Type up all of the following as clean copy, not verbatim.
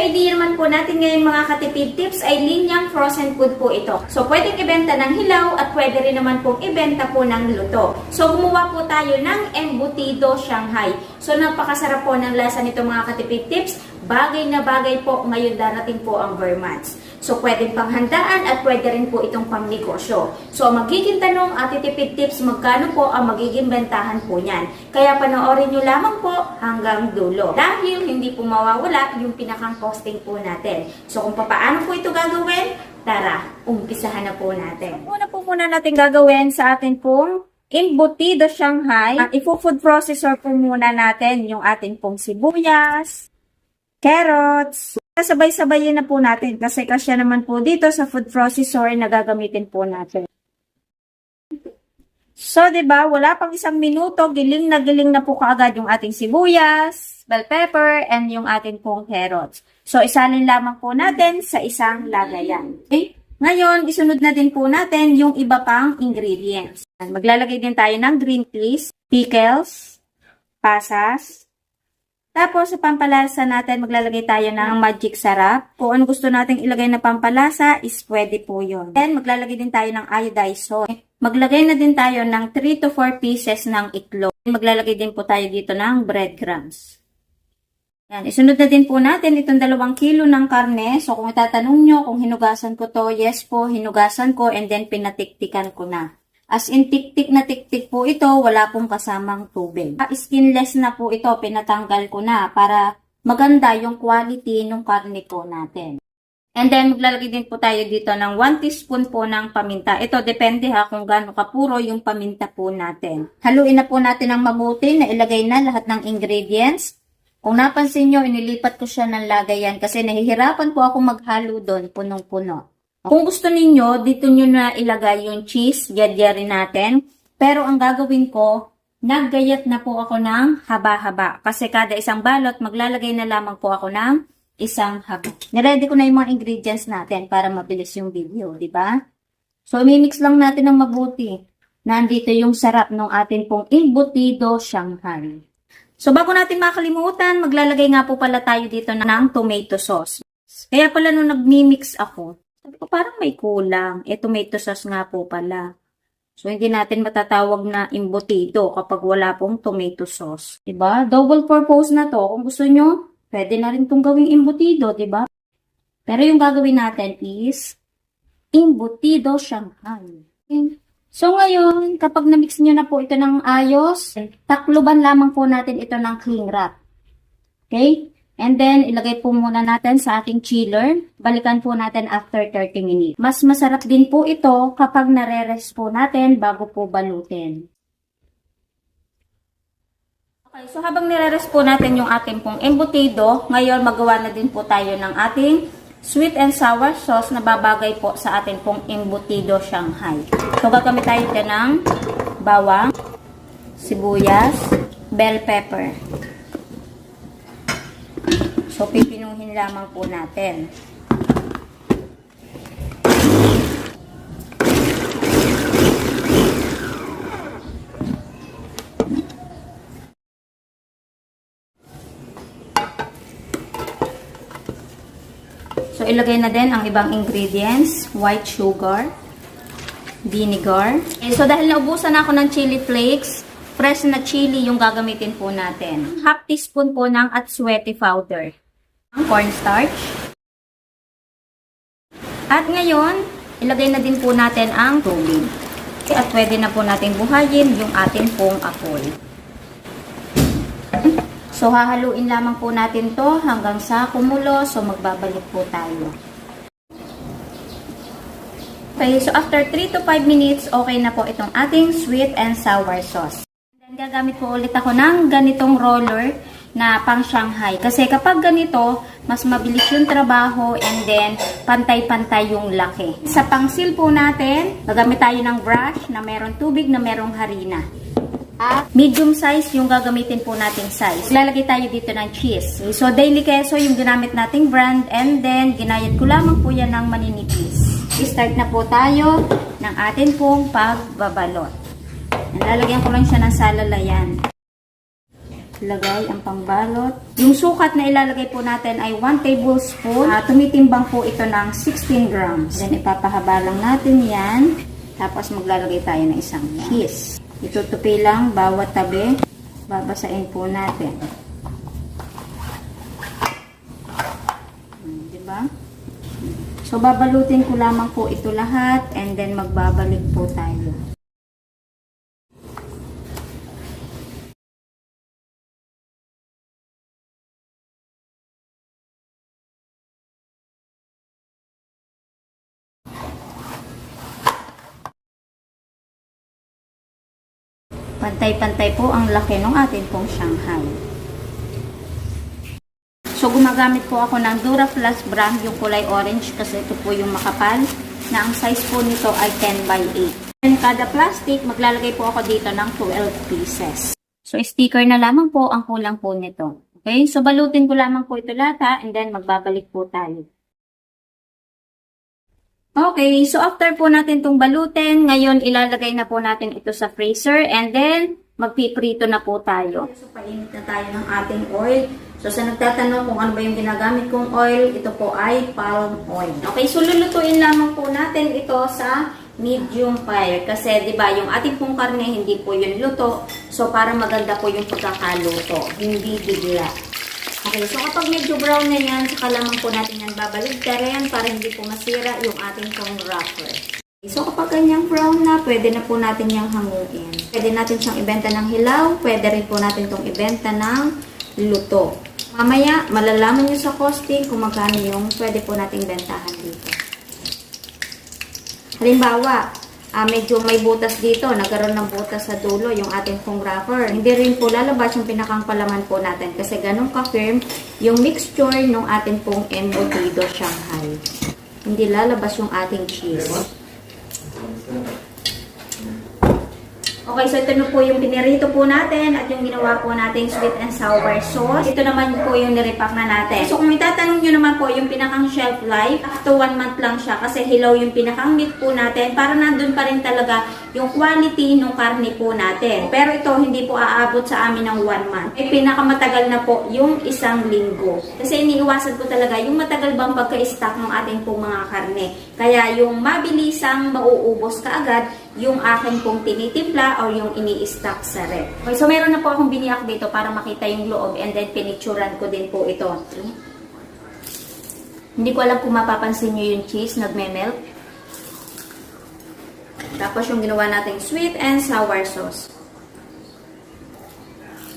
idea naman po natin ngayon mga katipid tips ay linyang frozen food po ito. So, pwedeng ibenta ng hilaw at pwede rin naman pong ibenta po ng luto. So, gumawa po tayo ng embutido Shanghai. So, napakasarap po ng lasa nito mga katipid tips. Bagay na bagay po ngayon darating po ang Burr months. So, pwedeng panghandaan at pwede rin po itong pangnegosyo. So, magiging tanong at tipid tips, magkano po ang magiging bentahan po niyan. Kaya panoorin nyo lamang po hanggang dulo. Dahil hindi po mawawala yung pinakang posting po natin. So, kung paano po ito gagawin, tara, umpisahan na po natin. Una po muna natin gagawin sa atin pong embutido Shanghai. Ipo-food processor po muna natin yung atin pong sibuyas, carrots. Sabay-sabayin na po natin kasi kasya naman po dito sa food processor na gagamitin po natin. So, 'di ba, wala pang isang minuto, giling na po kaagad yung ating sibuyas, bell pepper, and yung ating pong carrots. So, isalin lamang po natin sa isang lagayan. Okay? Ngayon, isunod na din po natin yung iba pang ingredients. Maglalagay din tayo ng green peas, pickles, pasas. Tapos, sa pampalasa natin, maglalagay tayo ng magic sarap. Kung ano gusto nating ilagay na pampalasa, is pwede po yun. Then, maglalagay din tayo ng iodized salt. Maglagay na din tayo ng 3 to 4 pieces ng itlog. Maglalagay din po tayo dito ng breadcrumbs. Yan, isunod na din po natin itong 2 kilo ng karne. So, kung itatanong nyo kung hinugasan ko to, yes po, hinugasan ko and then pinatiktikan ko na. As in, tiktik na tiktik po ito, wala pong kasamang tubig. Skinless na po ito, pinatanggal ko na para maganda yung quality ng karne po natin. And then, maglalagay din po tayo dito ng 1 teaspoon po ng paminta. Ito, depende ha kung gaano kapuro yung paminta po natin. Haluin na po natin ng mabuti na ilagay na lahat ng ingredients. Kung napansin nyo, inilipat ko siya ng lagayan kasi nahihirapan po ako maghalo doon, punong-puno. Kung gusto ninyo, dito nyo na ilagay yung cheese, yadyarin natin. Pero ang gagawin ko, naggayat na po ako ng haba-haba. Kasi kada isang balot, maglalagay na lamang po ako ng isang haba. Niready ko na yung mga ingredients natin para mabilis yung video, di ba? So, imimix lang natin ng mabuti. Nandito yung sarap ng atin pong embutido Shanghai. So, bago natin makalimutan, maglalagay nga po pala tayo dito ng tomato sauce. Kaya pala nung nagmimix ako, sabi ko, parang may kulang. Tomato sauce nga po pala. So, hindi natin matatawag na embutido kapag wala pong tomato sauce. Diba? Double purpose na to. Kung gusto nyo, pwede na rin itong gawing embutido, diba? Pero yung gagawin natin is embutido Shanghai. Okay. So, ngayon, kapag na-mix nyo na po ito ng ayos, takluban lamang po natin ito ng cling wrap. Okay? And then, ilagay po muna natin sa ating chiller. Balikan po natin after 30 minutes. Mas masarap din po ito kapag nare-rest po natin bago po balutin. Okay, so habang nire-rest po natin yung ating pong embutido, ngayon magawa na din po tayo ng ating sweet and sour sauce na babagay po sa ating pong embutido Shanghai. So, gagamit tayo dyan ng bawang, sibuyas, bell pepper. So, pipinuhin lamang po natin. So, ilagay na din ang ibang ingredients. White sugar, vinegar. So, dahil naubusan ako ng chili flakes, fresh na chili yung gagamitin po natin. Half teaspoon po ng atsuete powder. Cornstarch. At ngayon, ilagay na din po natin ang tubig. At pwede na po natin buhayin yung ating pong apoy. So, hahaluin lamang po natin to hanggang sa kumulo. So, magbabalik po tayo. Okay, so after 3 to 5 minutes, okay na po itong ating sweet and sour sauce. Then, gagamit po ulit ako ng ganitong roller na pang Shanghai. Kasi kapag ganito, mas mabilis yung trabaho and then pantay-pantay yung laki. Sa pangsil po natin, gagamit tayo ng brush na merong tubig na merong harina. At medium size yung gagamitin po nating size. Lalagay tayo dito ng cheese. So, daily queso yung ginamit nating brand and then ginayat ko lamang po yan ng maninipis. I-start na po tayo ng atin pong pagbabalot. Lalagyan ko lang siya ng salalayan. lagay ang pangbalot. Yung sukat na ilalagay po natin ay 1 tablespoon. Tumitimbang po ito ng 16 grams. Then ipapahaba lang natin yan. Tapos maglalagay tayo ng isang cheese. Itutupi lang bawat tabi. Babasain po natin. Diba? So babalutin ko lamang po ito lahat and then magbabalik po tayo. Pantay-pantay po ang laki ng atin pong Shanghai. So, gumagamit po ako ng Duraflux brand, yung kulay orange kasi ito po yung makapal na ang size po nito ay 10 by 8. And kada plastic, maglalagay po ako dito ng 12 pieces. So, sticker na lamang po ang kulang po nito. Okay? So, balutin ko lamang po ito lahat and then magbabalik po tayo. Okay, so after po natin itong balutin, ngayon ilalagay na po natin ito sa freezer and then magpiprito na po tayo. So painit na tayo ng ating oil. So sa nagtatanong kung ano ba yung ginagamit kong oil, ito po ay palm oil. Okay, so lulutuin lamang po natin ito sa medium fire kasi 'di ba yung ating pong karne hindi po yun luto. So para maganda po yung pagkakaluto, hindi bigla. Okay, so kapag medyo brown na yan, saka lamang po natin yan babaligtarin para hindi po masira yung ating pong wrapper. Okay, so kapag ganyang brown na, pwede na po natin yung hanguin. Pwede natin siyang ibenta ng hilaw, pwede rin po natin itong ibenta ng luto. Mamaya, malalaman nyo sa costing kung magkano yung pwede po nating bentahan dito. Halimbawa, medyo may butas dito, nagkaroon ng butas sa dulo yung ating pong wrapper. Hindi rin po lalabas yung pinakang palaman po natin kasi ganun ka-firm yung mixture ng ating pong embutido Shanghai. Hindi lalabas yung ating cheese. Okay, so ito na po yung pinirito po natin at yung ginawa po natin sweet and sour sauce. Ito naman po yung nirepack na natin. So kung itatanong nyo naman po yung pinakang shelf life, after 1 month lang siya kasi hilaw yung pinakang meat po natin para nandun pa rin talaga yung quality ng karne po natin. Pero ito hindi po aabot sa amin ng 1 month. Ay pinakamatagal na po yung 1 linggo. Kasi iniiwasan ko talaga yung matagal bang pagka-stock ng ating pong mga karne. Kaya yung mabilisang mauubos kaagad yung akin pong tinitimpla o yung ini-stock sa ref. Okay, so meron na po akong biniyak dito para makita yung loob and then pinicturan ko din po ito. Okay. Hindi ko alam kung mapapansin nyo yung cheese nagme-melt. Tapos yung ginawa nating sweet and sour sauce.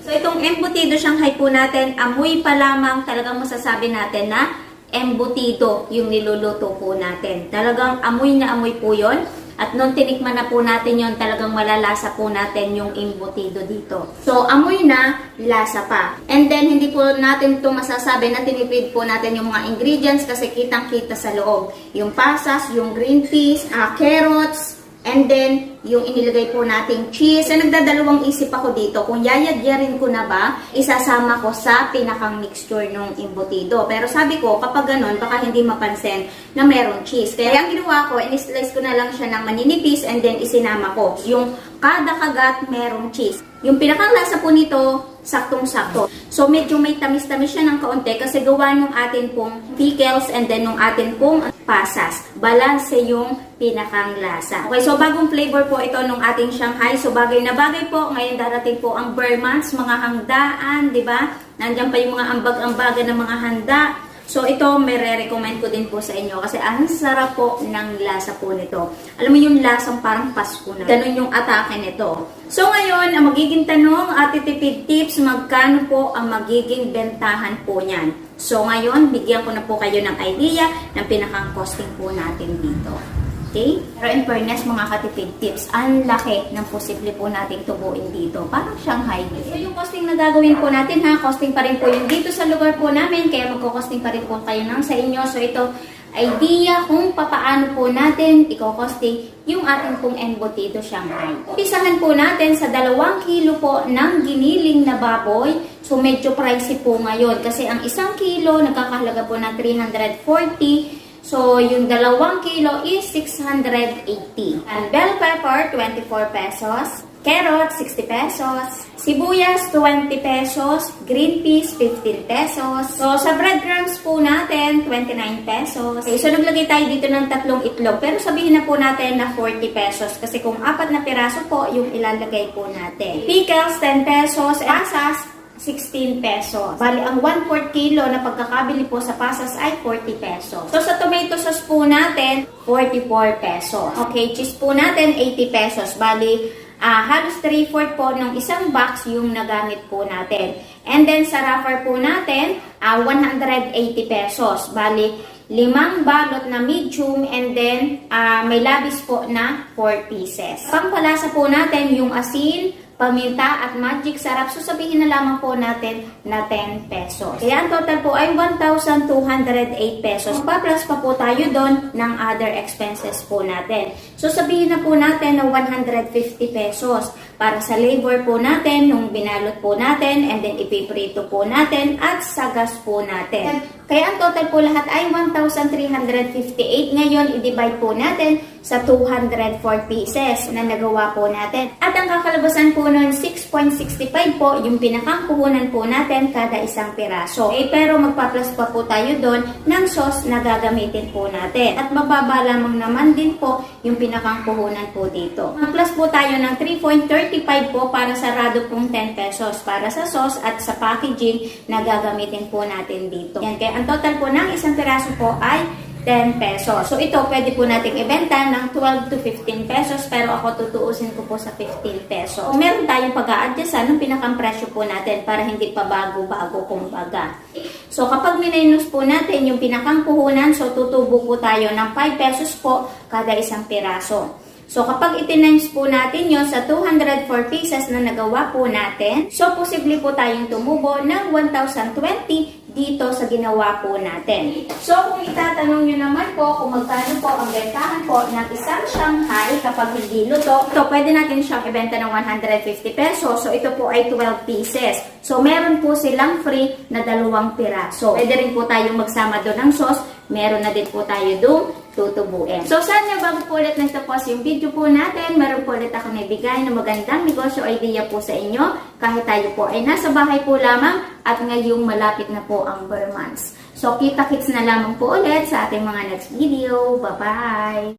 So itong embutido Shanghai po natin, amoy pa lamang talagang masasabi natin na embutido yung niluluto po natin. Talagang amoy na amoy po yun. At nung tinikman na po natin yon, talagang malalasa po natin yung embutido dito. So, amoy na, lasa pa. And then, hindi po natin ito masasabi na tinipid po natin yung mga ingredients kasi kitang-kita sa loob. Yung pasas, yung green peas, carrots, and then, yung inilagay po nating cheese. So, nagdadalawang isip ako dito kung yayadyarin ko na ba, isasama ko sa pinakang mixture ng embutido. Pero sabi ko, kapag ganun, baka hindi mapansin na merong cheese. Kaya ang ginawa ko, in-slice ko na lang siya ng maninipis and then isinama ko. Yung kada kagat, merong cheese. Yung pinakang lasa po nito, saktong-sakto. So, medyo may tamis-tamis siya ng kaunti kasi gawa nung atin pong pickles and then nung atin pong pasas. Balanse yung pinakang lasa. Okay, so bagong flavor po ito nung ating Shanghai. So, bagay na bagay po. Ngayon darating po ang Burr months, mga handaan, di ba? Nandiyan pa yung mga ambag-ambaga ng mga handa. So, ito, may re-recommend ko din po sa inyo kasi ang sarap po ng lasa po nito. Alam mo yung lasang parang Pasko na. Ganun yung atake nito. So, ngayon, ang magiging tanong, tipid tips, magkano po ang magiging bentahan po niyan? So, ngayon, bigyan ko na po kayo ng idea ng pinakang costing po natin dito. Okay? Pero in fairness, mga katipid tips, ang laki ng posible po nating tubuin dito. Parang Shanghai. So, yung costing na gagawin po natin ha, costing pa rin po yung dito sa lugar po namin, kaya magkakosting pa rin po kayo ng sa inyo. So, ito, idea kung papaano po natin i-costing yung ating pong embutido Shanghai. Umpisahan po natin sa 2 kilo po ng giniling na baboy. So, medyo pricey po ngayon kasi ang 1 kilo nagkakahalaga po ng 340. So, yung 2 kilo is 680. And bell pepper, 24 pesos. Carrot, 60 pesos. Sibuyas, 20 pesos. Green peas, 15 pesos. So, sa breadcrumbs po natin, 29 pesos. Okay, so naglagay tayo dito ng tatlong itlog. Pero sabihin na po natin na 40 pesos. Kasi kung 4 na piraso po, yung ilalagay po natin. Pickles, 10 pesos. Pasas, 16 pesos. Bali, ang 1/4 kilo na pagkakabili po sa pasas ay 40 pesos. So, sa tomato sauce po natin, 44 pesos. Okay, cheese po natin, 80 pesos. Bali, halos 3/4 po ng isang box yung nagamit po natin. And then, sa wrapper po natin, 180 pesos. Bali, 5 balot na medium and then may labis po na 4 pieces. Pampalasa po natin yung asin, paminta at magic sarap. So, sabihin na lamang po natin na 10 pesos. Kaya ang total po ay 1,208 pesos. Pa-plus pa po tayo doon ng other expenses po natin. So, sabihin na po natin na 150 pesos para sa labor po natin, nung binalot po natin, and then ipiprito po natin, at sa gas po natin. Kaya ang total po lahat ay 1,358. Ngayon, i-divide po natin sa 204 pieces na nagawa po natin. At ang kakalabasan po nun, 6.65 po yung pinakang puhunan po natin kada isang piraso. Okay, pero magpa-plus pa po tayo doon ng sauce na gagamitin po natin. At mababa lamang naman din po yung pinakang puhunan po dito. Mag-plus po tayo ng 3.35 po para sa rado pong 10 pesos para sa sauce at sa packaging na gagamitin po natin dito. Yan, kaya ang total po ng isang piraso po ay 10 pesos. So, ito pwede po nating ibenta ng 12 to 15 pesos pero ako tutuusin ko po sa 15 pesos. Kung meron tayong pag-a-adjustan ng pinakang presyo po natin para hindi pa bago-bago kumbaga. So, kapag minus po natin yung pinakang puhunan, so tutubo po tayo ng 5 pesos po kada isang piraso. So, kapag itinimes po natin yun sa 204 pieces na nagawa po natin, so posible po tayong tumubo ng 1,020 dito sa ginawa po natin. So, kung itatanong nyo naman po kung magkano po ang bentahan po ng isang Shanghai kapag hindi luto, ito pwede natin siyang ibenta ng 150 pesos. So, ito po ay 12 pieces. So, meron po silang free na 2 piraso. Pwede rin po tayong magsama doon ng sauce. Meron na din po tayo doon tutubuin. So, sana bago po ulit nagtapos yung video po natin, meron po ulit ako naibigay na magandang negosyo idea po sa inyo. Kahit tayo po ay nasa bahay po lamang at ngayong malapit na po ang Burr months. So, kita-kits na lamang po ulit sa ating mga next video. Bye-bye!